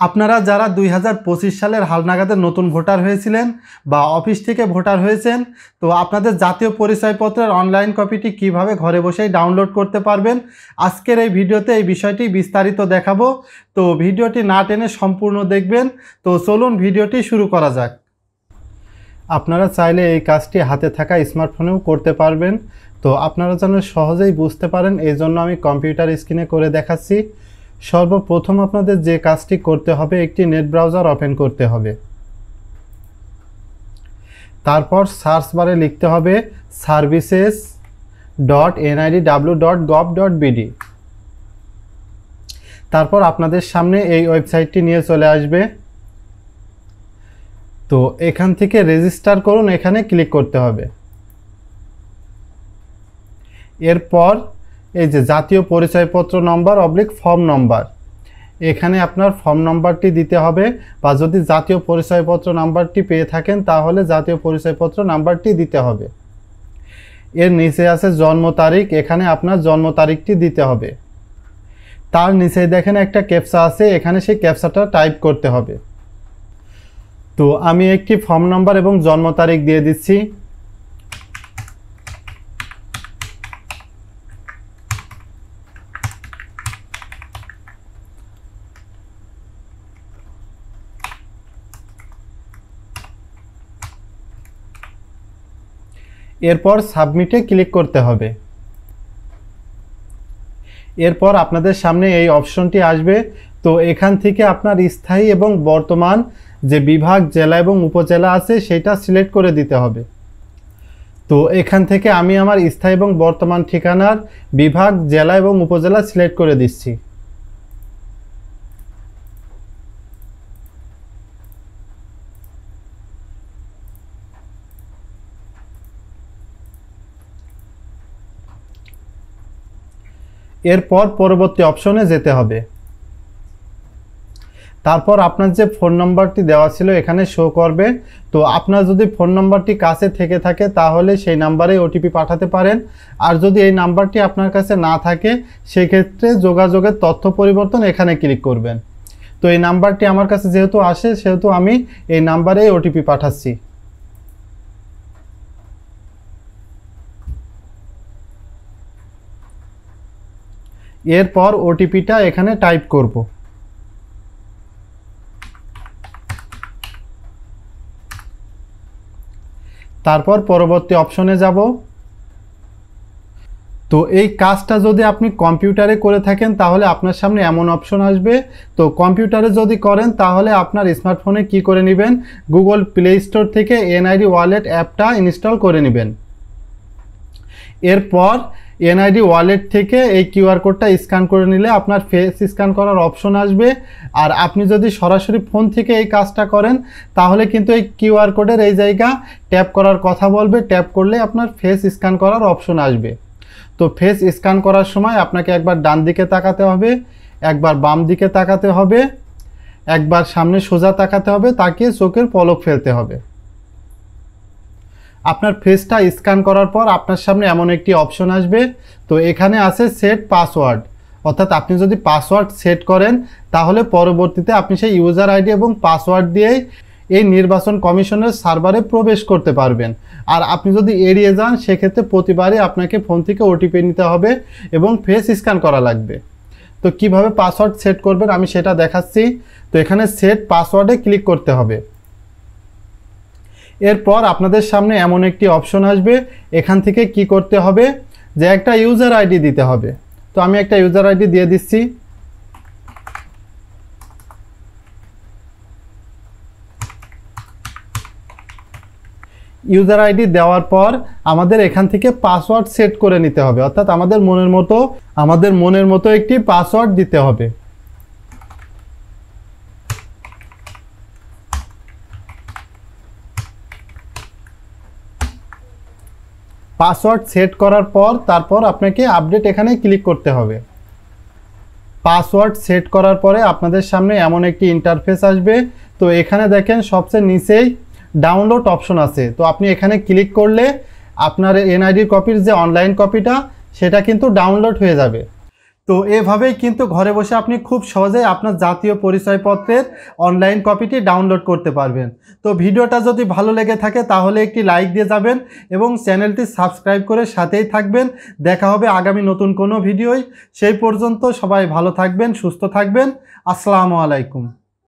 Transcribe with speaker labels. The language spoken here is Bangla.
Speaker 1: আপনারা যারা 2025 সালের হালনাগাদের নতুন ভোটার হয়েছিলেন বা অফিস থেকে ভোটার হয়েছেন, তো আপনাদের জাতীয় পরিচয়পত্রের অনলাইন কপিটি কিভাবে ঘরে বসেই ডাউনলোড করতে পারবেন, আজকের এই ভিডিওতে এই বিষয়টি বিস্তারিত দেখাবো। তো ভিডিওটি না টেনে সম্পূর্ণ দেখবেন। তো চলুন ভিডিওটি শুরু করা যাক। আপনারা চাইলে এই কাজটি হাতে থাকা স্মার্টফোনেও করতে পারবেন। তো আপনারা যেন সহজেই বুঝতে পারেন এই জন্য আমি কম্পিউটার স্ক্রিনে করে দেখাচ্ছি। সর্বপ্রথম আপনাদের যে কাজটি করতে হবে, একটি নেট ব্রাউজার ওপেন করতে হবে। তারপর সার্চ বারে লিখতে হবে services.nidw.gov.bd। তারপর আপনাদের সামনে এই ওয়েবসাইটটি নিয়ে চলে আসবে। তো এখান থেকে রেজিস্টার করুন, এখানে ক্লিক করতে হবে। এরপর এই যে জাতীয় পরিচয়পত্র নম্বর / ফর্ম নম্বর, এখানে আপনার ফর্ম নম্বরটি দিতে হবে, বা যদি জাতীয় পরিচয়পত্র নাম্বারটি পেয়ে থাকেন তাহলে জাতীয় পরিচয়পত্র নাম্বারটি দিতে হবে। এর নিচে আছে জন্ম তারিখ, এখানে আপনার জন্ম তারিখটি দিতে হবে। তার নিচে দেখেন একটা ক্যাপচা আছে, এখানে সেই ক্যাপচাটা টাইপ করতে হবে। তো আমি একটি ফর্ম নম্বর এবং জন্ম তারিখ দিয়ে দিচ্ছি। এরপর সাবমিটে ক্লিক করতে হবে। এরপর আপনাদের সামনে এই অপশনটি আসবে। তো এখান থেকে আপনার স্থায়ী এবং বর্তমান যে বিভাগ, জেলা এবং উপজেলা আছে সেটা সিলেক্ট করে দিতে হবে। তো এখান থেকে আমি আমার স্থায়ী এবং বর্তমান ঠিকানার বিভাগ, জেলা এবং উপজেলা সিলেক্ট করে দিচ্ছি। এরপর পরবর্তী অপশনে যেতে হবে। তারপর আপনার যে ফোন নম্বরটি দেওয়া ছিল এখানে শো করবে। তো আপনার যদি ফোন নম্বরটি কাছে থেকে থাকে তাহলে সেই নাম্বারে ওটিপি পাঠাতে পারেন। আর যদি এই নাম্বারটি আপনার কাছে না থাকে সেক্ষেত্রে যোগাযোগের তথ্য পরিবর্তন এখানে ক্লিক করবেন। তো এই নাম্বারটি আমার কাছে যেহেতু আসে সেহেতু আমি এই নাম্বারে ওটিপি পাঠাচ্ছি। এরপর ওটিপিটা এখানে টাইপ করব। তারপর পরবর্তী অপশনে যাব। তো এই কাজটা যদি আপনি কম্পিউটারে করে থাকেন তাহলে আপনার সামনে এমন অপশন আসবে। তো কম্পিউটারে যদি করেন তাহলে আপনার স্মার্টফোনে কি করে নেবেন, গুগল প্লে স্টোর থেকে এনআইডি ওয়ালেট অ্যাপটা ইনস্টল করে নেবেন। এরপর এনআইডি ওয়ালেট থেকে এই কিউআর কোডটা স্ক্যান করে নিলে আপনার ফেস স্ক্যান করার অপশন আসবে। আর আপনি যদি সরাসরি ফোন থেকে এই কাজটা করেন তাহলে কিন্তু এই কিউআর কোডের এই জায়গা ট্যাপ করার কথা বলবে। ট্যাপ করলে আপনার ফেস স্ক্যান করার অপশন আসবে। তো ফেস স্ক্যান করার সময় আপনাকে একবার ডান দিকে তাকাতে হবে, একবার বাম দিকে তাকাতে হবে, একবার সামনে সোজা তাকাতে হবে, তাকিয়ে চোখের পলক ফেলতে হবে। আপনার ফেসটা স্ক্যান করার পর আপনার সামনে এমন একটি অপশন আসবে। তো এখানে আছে সেট পাসওয়ার্ড, অর্থাৎ আপনি যদি পাসওয়ার্ড সেট করেন তাহলে পরবর্তীতে আপনি সেই ইউজার আইডি এবং পাসওয়ার্ড দিয়েই এই নির্বাচন কমিশনের সার্ভারে প্রবেশ করতে পারবেন। আর আপনি যদি এড়িয়ে যান সেক্ষেত্রে প্রতিবারই আপনাকে ফোন থেকে ওটিপি নিতে হবে এবং ফেস স্ক্যান করা লাগবে। তো কিভাবে পাসওয়ার্ড সেট করবেন আমি সেটা দেখাচ্ছি। তো এখানে সেট পাসওয়ার্ডে ক্লিক করতে হবে। এরপর আপনাদের সামনে এমন একটি অপশন আসবে, এখান থেকে কি করতে হবে যে একটা ইউজার আইডি দিতে হবে। তো আমি একটা ইউজার আইডি দিয়ে দিচ্ছি। ইউজার আইডি দেওয়ার পর আমাদের এখান থেকে পাসওয়ার্ড সেট করে নিতে হবে, অর্থাৎ আমাদের মনের মতো একটি পাসওয়ার্ড দিতে হবে। পাসওয়ার্ড সেট করার পর তারপর আপনাকে আপডেট এখানে ক্লিক করতে হবে। পাসওয়ার্ড সেট করার পরে আপনাদের সামনে এমন একটি ইন্টারফেস আসবে। তো এখানে দেখেন সবচেয়ে নিচেই ডাউনলোড অপশন আছে। তো আপনি এখানে ক্লিক করলে আপনার এনআইডির কপির যে অনলাইন কপিটা সেটা কিন্তু ডাউনলোড হয়ে যাবে। তো এভাবেই কিন্তু ঘরে বসে আপনি খুব সহজেই আপনার জাতীয় পরিচয়পত্রের অনলাইন কপিটি ডাউনলোড করতে পারবেন। তো ভিডিওটা যদি ভালো লেগে থাকে তাহলে একটি লাইক দিয়ে যাবেন এবং চ্যানেলটি সাবস্ক্রাইব করে সাথেই থাকবেন। দেখা হবে আগামী নতুন কোনো ভিডিওয়। সেই পর্যন্ত সবাই ভালো থাকবেন, সুস্থ থাকবেন। আসসালামু আলাইকুম।